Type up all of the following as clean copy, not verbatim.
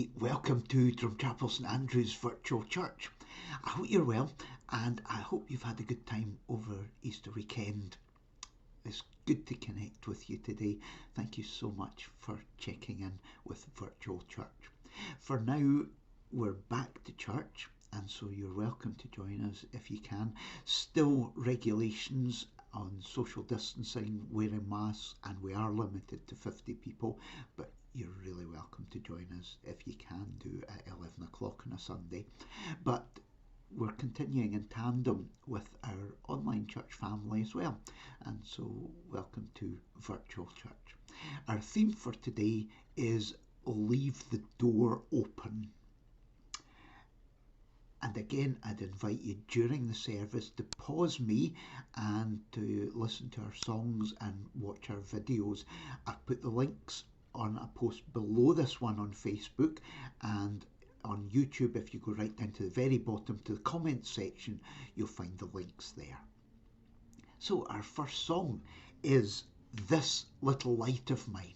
Hi, welcome to Drumchapel St.Andrew's virtual church. I hope you're well and I hope you've had a good time over Easter weekend. It's good to connect with you today. Thank you so much for checking in with virtual church. For now, we're back to church, and so you're welcome to join us if you can. Still regulations on social distancing, wearing masks, and we are limited to 50 people, but you're really welcome to join us if you can do at 11 o'clock on a Sunday. But we're continuing in tandem with our online church family as well, and so welcome to virtual church. Our theme for today is Leave the Door Open. And again, I'd invite you during the service to pause me and to listen to our songs and watch our videos. I've put the links on a post below this one on Facebook, and on YouTube, if you go right down to the very bottom to the comments section, you'll find the links there. So our first song is This Little Light of Mine.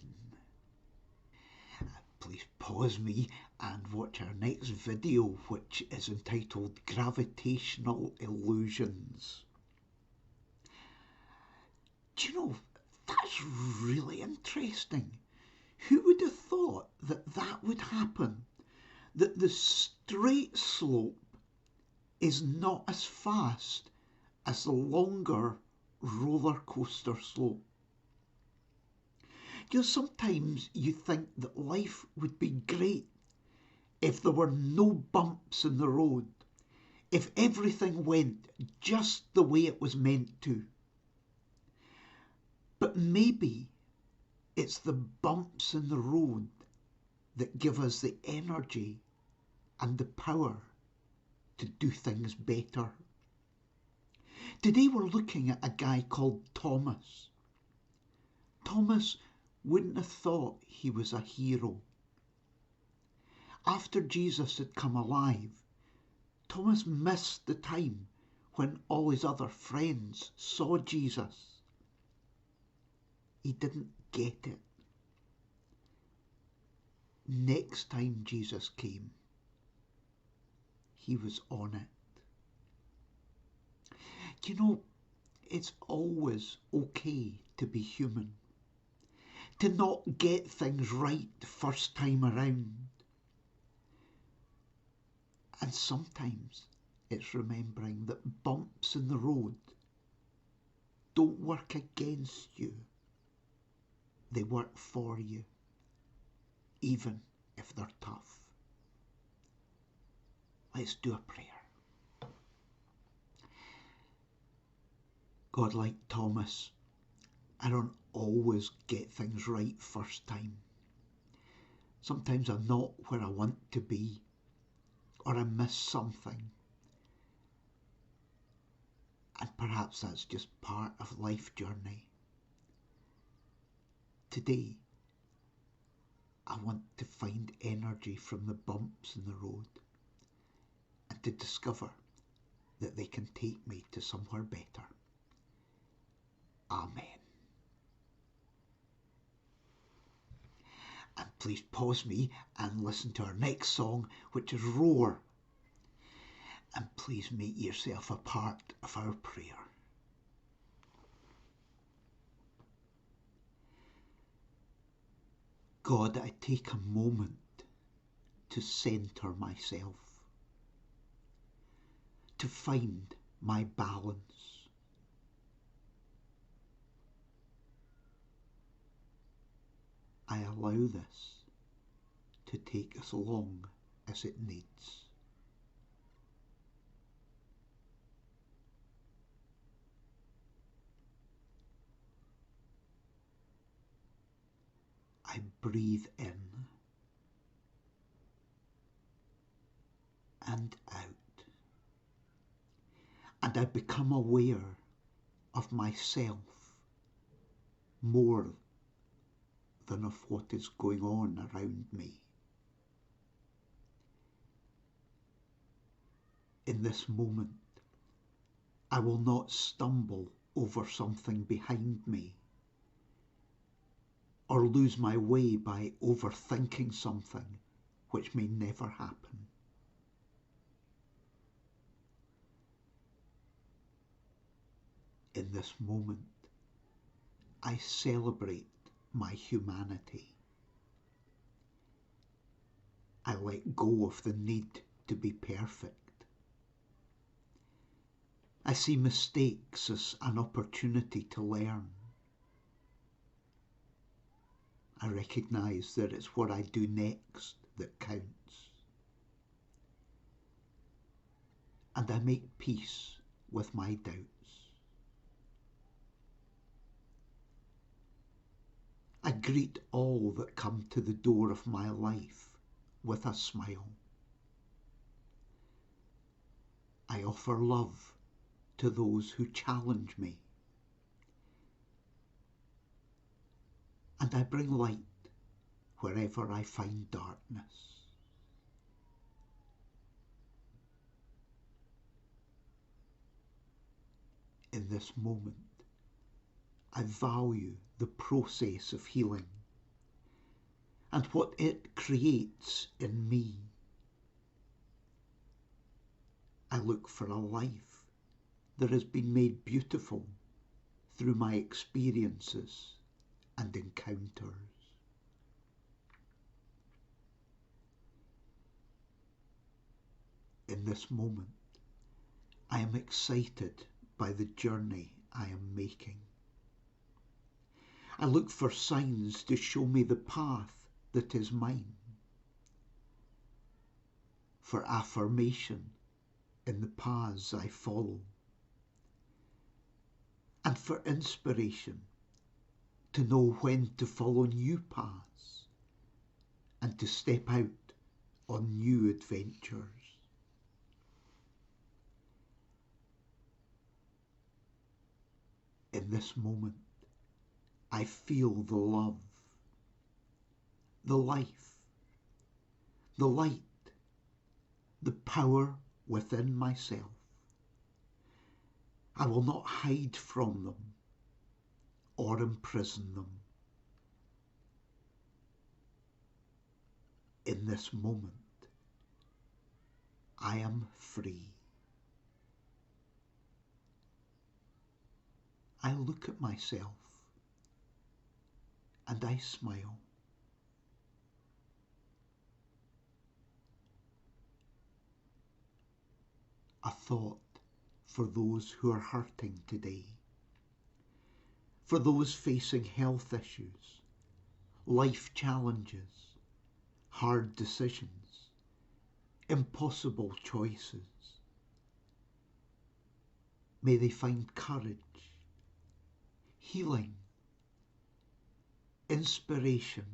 Please pause me and watch our next video, which is entitled Gravitational Illusions. Do you know, that's really interesting. Who would have thought that that would happen? That the straight slope is not as fast as the longer roller coaster slope. You know, sometimes you think that life would be great if there were no bumps in the road, if everything went just the way it was meant to. But maybe it's the bumps in the road that give us the energy and the power to do things better. Today we're looking at a guy called Thomas. Thomas wouldn't have thought he was a hero. After Jesus had come alive, Thomas missed the time when all his other friends saw Jesus. He didn't get it. Next time Jesus came, he was on it. You know, it's always okay to be human, to not get things right the first time around. And sometimes it's remembering that bumps in the road don't work against you. They work for you, even if they're tough. Let's do a prayer. God, like Thomas, I don't always get things right first time. Sometimes I'm not where I want to be, or I miss something. And perhaps that's just part of life journey. Today, I want to find energy from the bumps in the road and to discover that they can take me to somewhere better. Amen. And please pause me and listen to our next song, which is Roar. And please make yourself a part of our prayer. God, I take a moment to centre myself, to find my balance. I allow this to take as long as it needs. I breathe in and out, and I become aware of myself more than of what is going on around me. In this moment, I will not stumble over something behind me, or lose my way by overthinking something which may never happen. In this moment, I celebrate my humanity. I let go of the need to be perfect. I see mistakes as an opportunity to learn. I recognise that it's what I do next that counts. And I make peace with my doubts. I greet all that come to the door of my life with a smile. I offer love to those who challenge me. And I bring light wherever I find darkness. In this moment, I value the process of healing and what it creates in me. I look for a life that has been made beautiful through my experiences and encounters. In this moment, I am excited by the journey I am making. I look for signs to show me the path that is mine, for affirmation in the paths I follow, and for inspiration to know when to follow new paths and to step out on new adventures. In this moment, I feel the love, the life, the light, the power within myself. I will not hide from them or imprison them. In this moment, I am free. I look at myself and I smile. A thought for those who are hurting today, for those facing health issues, life challenges, hard decisions, impossible choices. May they find courage, healing, inspiration,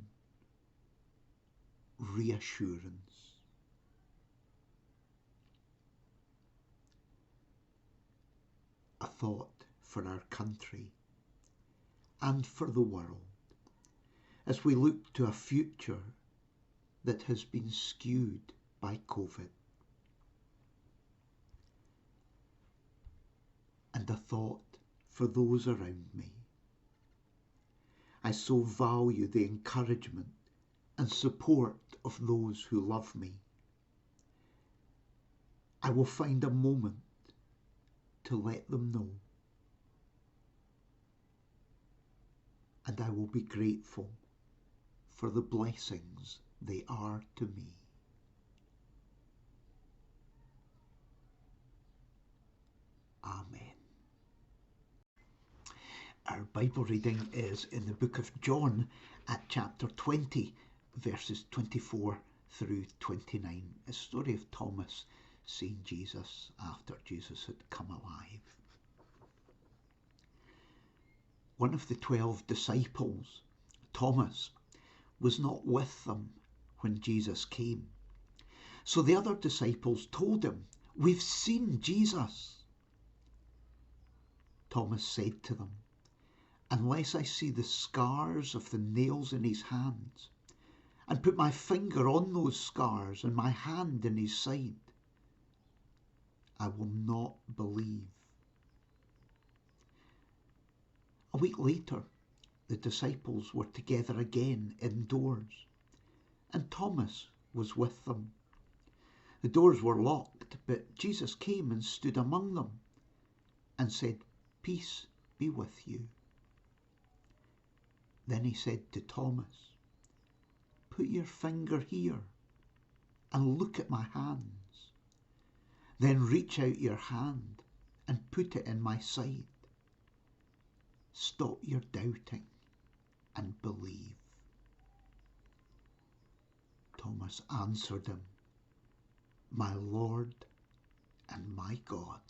reassurance. A thought for our country and for the world as we look to a future that has been skewed by COVID. And a thought for those around me. I so value the encouragement and support of those who love me. I will find a moment to let them know. And I will be grateful for the blessings they are to me. Amen. Our Bible reading is in the book of John at chapter 20, verses 24 through 29. A story of Thomas seeing Jesus after Jesus had come alive. One of the 12 disciples, Thomas, was not with them when Jesus came. So the other disciples told him, "We've seen Jesus." Thomas said to them, "Unless I see the scars of the nails in his hands, and put my finger on those scars and my hand in his side, I will not believe." A week later, the disciples were together again indoors, and Thomas was with them. The doors were locked, but Jesus came and stood among them and said, "Peace be with you." Then he said to Thomas, "Put your finger here and look at my hands. Then reach out your hand and put it in my side. Stop your doubting and believe." Thomas answered him, "My Lord and my God."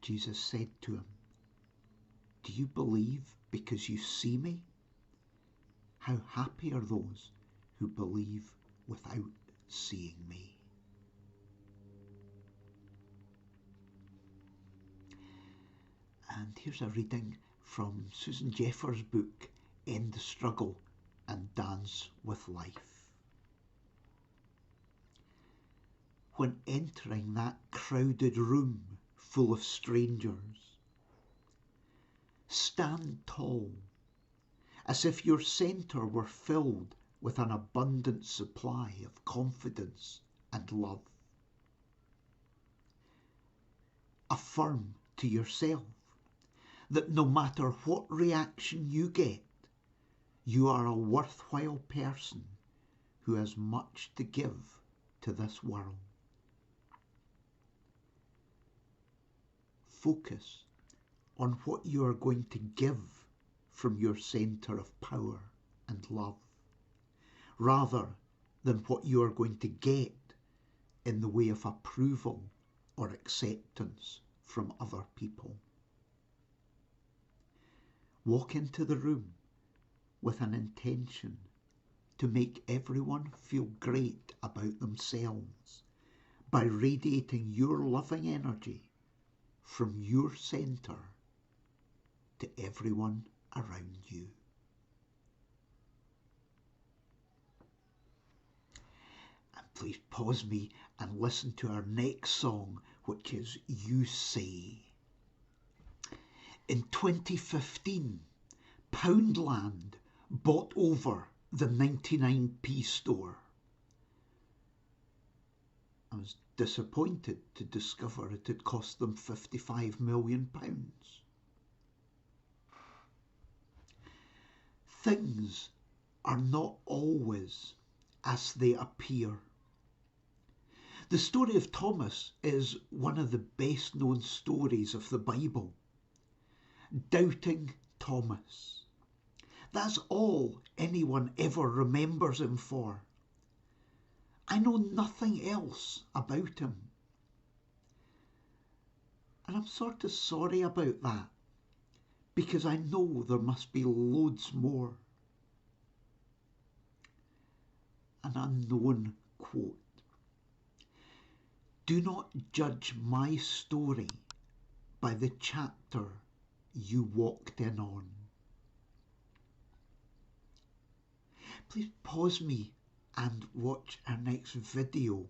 Jesus said to him, "Do you believe because you see me? How happy are those who believe without seeing me." And here's a reading from Susan Jeffers' book, End the Struggle and Dance with Life. When entering that crowded room full of strangers, stand tall, as if your centre were filled with an abundant supply of confidence and love. Affirm to yourself that no matter what reaction you get, you are a worthwhile person who has much to give to this world. Focus on what you are going to give from your centre of power and love, rather than what you are going to get in the way of approval or acceptance from other people. Walk into the room with an intention to make everyone feel great about themselves by radiating your loving energy from your centre to everyone around you. And please pause me and listen to our next song, which is You Say. In 2015, Poundland bought over the 99p store. I was disappointed to discover it had cost them £55 million. Things are not always as they appear. The story of Thomas is one of the best known stories of the Bible. Doubting Thomas. That's all anyone ever remembers him for. I know nothing else about him. And I'm sort of sorry about that, because I know there must be loads more. An unknown quote. Do not judge my story by the chapter you walked in on. Please pause me and watch our next video.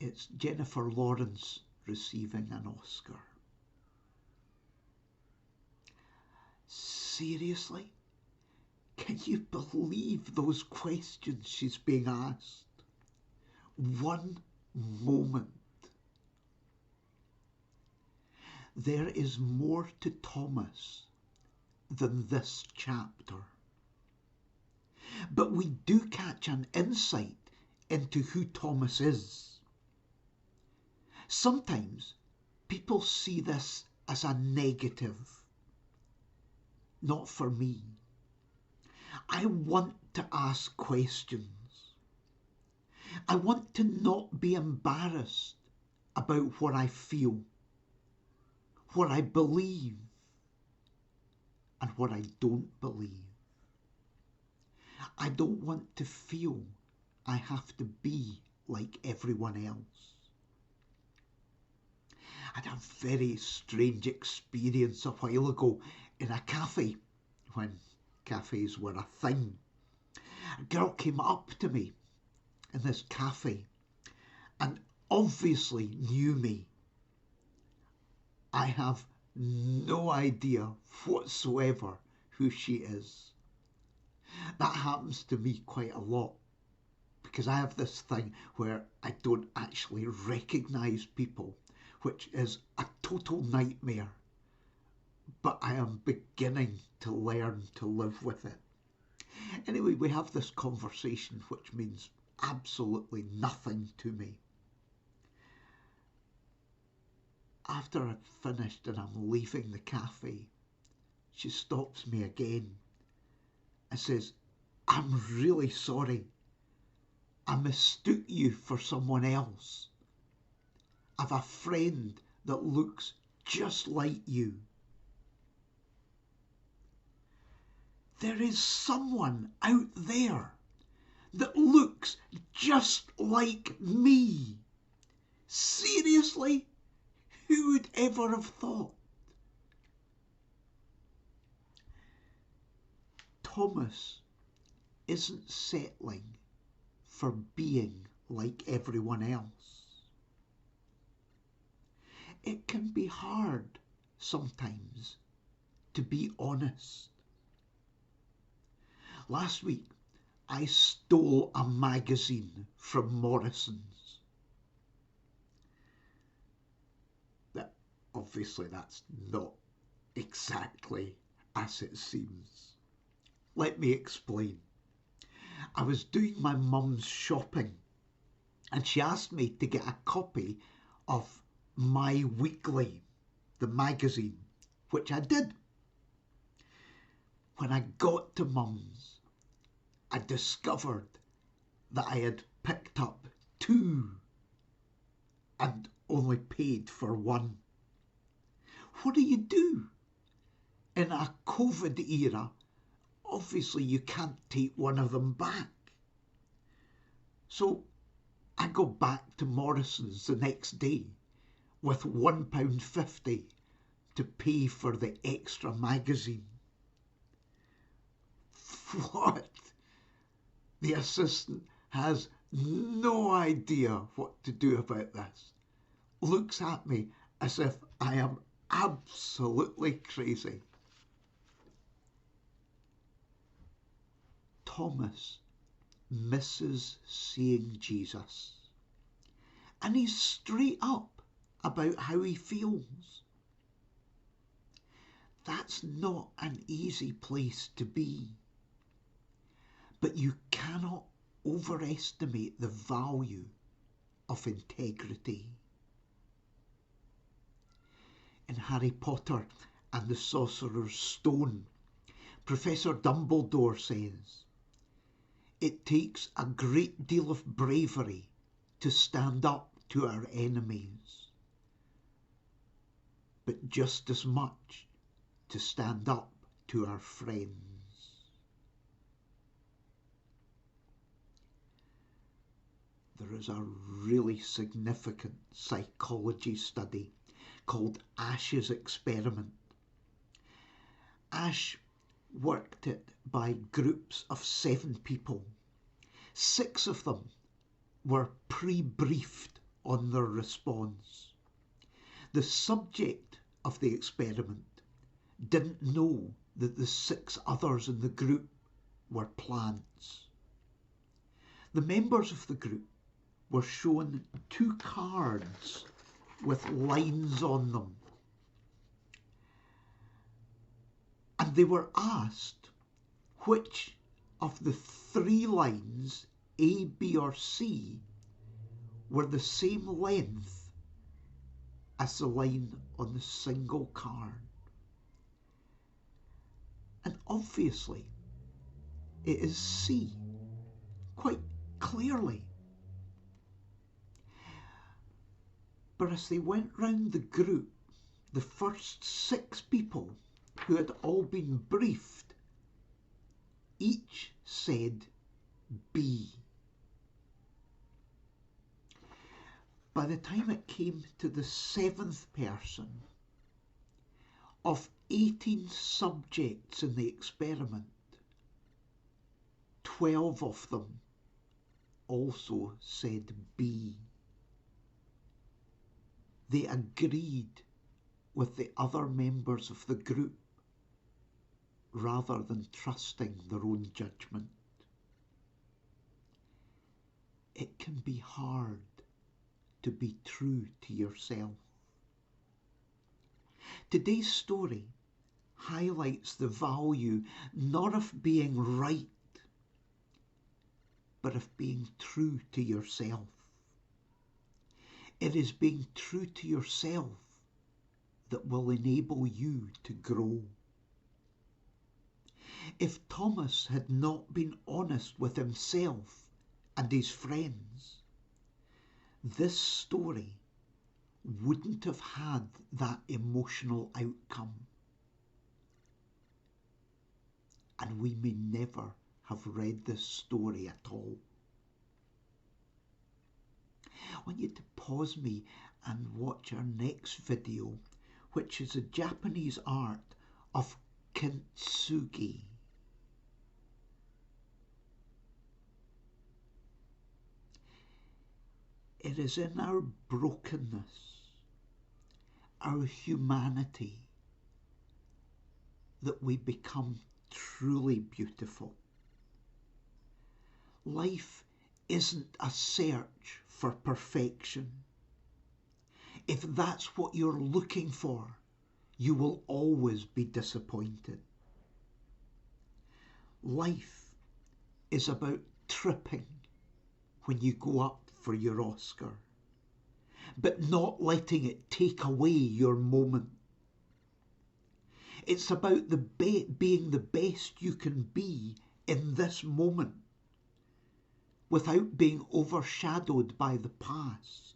It's Jennifer Lawrence receiving an Oscar. Seriously? Can you believe those questions she's being asked? One moment. There is more to Thomas than this chapter. But we do catch an insight into who Thomas is. Sometimes people see this as a negative. Not for me. I want to ask questions. I want to not be embarrassed about what I feel, what I believe, and what I don't believe. I don't want to feel I have to be like everyone else. I had a very strange experience a while ago in a cafe, when cafes were a thing. A girl came up to me in this cafe and obviously knew me. I have no idea whatsoever who she is. That happens to me quite a lot because I have this thing where I don't actually recognise people, which is a total nightmare, but I am beginning to learn to live with it. Anyway, we have this conversation which means absolutely nothing to me. After I'd finished and I'm leaving the cafe, she stops me again and says, "I'm really sorry. I mistook you for someone else. I've a friend that looks just like you." There is someone out there that looks just like me. Seriously? Who would ever have thought? Thomas isn't settling for being like everyone else. It can be hard sometimes to be honest. Last week, I stole a magazine from Morrison's. Obviously, that's not exactly as it seems. Let me explain. I was doing my mum's shopping and she asked me to get a copy of My Weekly, the magazine, which I did. When I got to mum's, I discovered that I had picked up two and only paid for one. What do you do? In a COVID era, obviously you can't take one of them back. So I go back to Morrison's the next day with £1.50 to pay for the extra magazine. What? The assistant has no idea what to do about this. Looks at me as if I am absolutely crazy. Thomas misses seeing Jesus, and he's straight up about how he feels. That's not an easy place to be, but you cannot overestimate the value of integrity. In Harry Potter and the Sorcerer's Stone, Professor Dumbledore says, "It takes a great deal of bravery to stand up to our enemies, but just as much to stand up to our friends." There is a really significant psychology study called Ash's experiment. Ash worked it by groups of 7 people. 6 of them were pre-briefed on their response. The subject of the experiment didn't know that the 6 others in the group were plants. The members of the group were shown 2 cards with lines on them. And they were asked which of the 3 lines, A, B or C, were the same length as the line on the single card. And obviously it is C, quite clearly. But as they went round the group, the first 6 people who had all been briefed, each said B. By the time it came to the 7th person, of 18 subjects in the experiment, 12 of them also said B. They agreed with the other members of the group rather than trusting their own judgment. It can be hard to be true to yourself. Today's story highlights the value not of being right, but of being true to yourself. It is being true to yourself that will enable you to grow. If Thomas had not been honest with himself and his friends, this story wouldn't have had that emotional outcome. And we may never have read this story at all. I want you to pause me and watch our next video, which is a Japanese art of kintsugi. It is in our brokenness, our humanity, that we become truly beautiful. Life isn't a search for perfection. If that's what you're looking for, you will always be disappointed. Life is about tripping when you go up for your Oscar, but not letting it take away your moment. It's about being the best you can be in this moment without being overshadowed by the past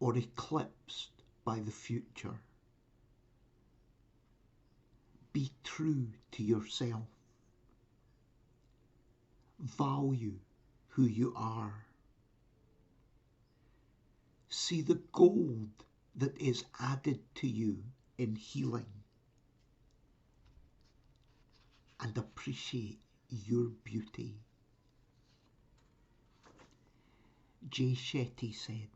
or eclipsed by the future. Be true to yourself. Value who you are. See the gold that is added to you in healing, and appreciate your beauty. Jay Shetty said,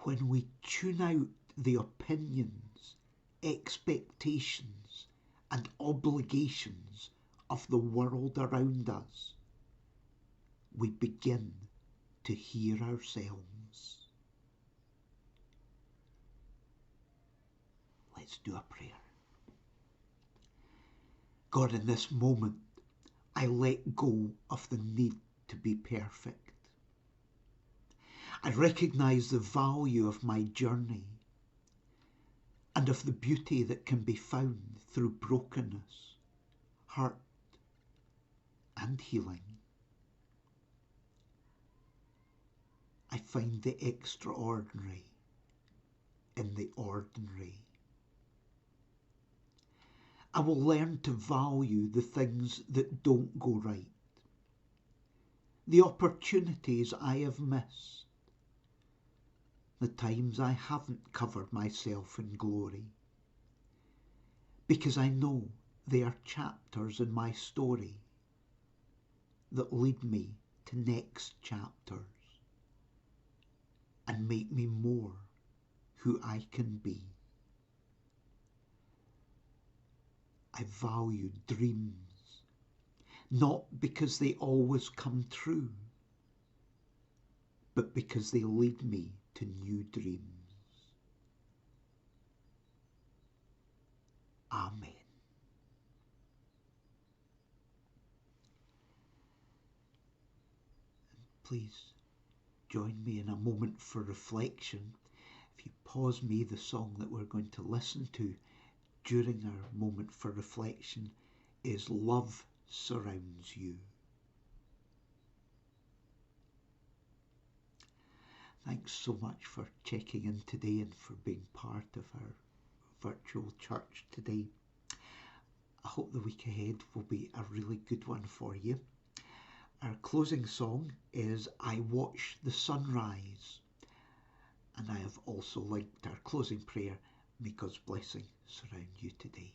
when we tune out the opinions, expectations, and obligations of the world around us, we begin to hear ourselves. Let's do a prayer. God, in this moment, I let go of the need to be perfect. I recognize the value of my journey and of the beauty that can be found through brokenness, hurt, and healing. I find the extraordinary in the ordinary. I will learn to value the things that don't go right, the opportunities I have missed, the times I haven't covered myself in glory, because I know they are chapters in my story that lead me to next chapters and make me more who I can be. I value dreams, not because they always come true, but because they lead me to new dreams. Amen. Please join me in a moment for reflection. If you pause me, the song that we're going to listen to during our moment for reflection is Love Surrounds You. Thanks so much for checking in today and for being part of our virtual church today. I hope the week ahead will be a really good one for you. Our closing song is I Watch the Sunrise. And I have also linked our closing prayer, may God's blessing surround you today.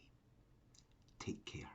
Take care.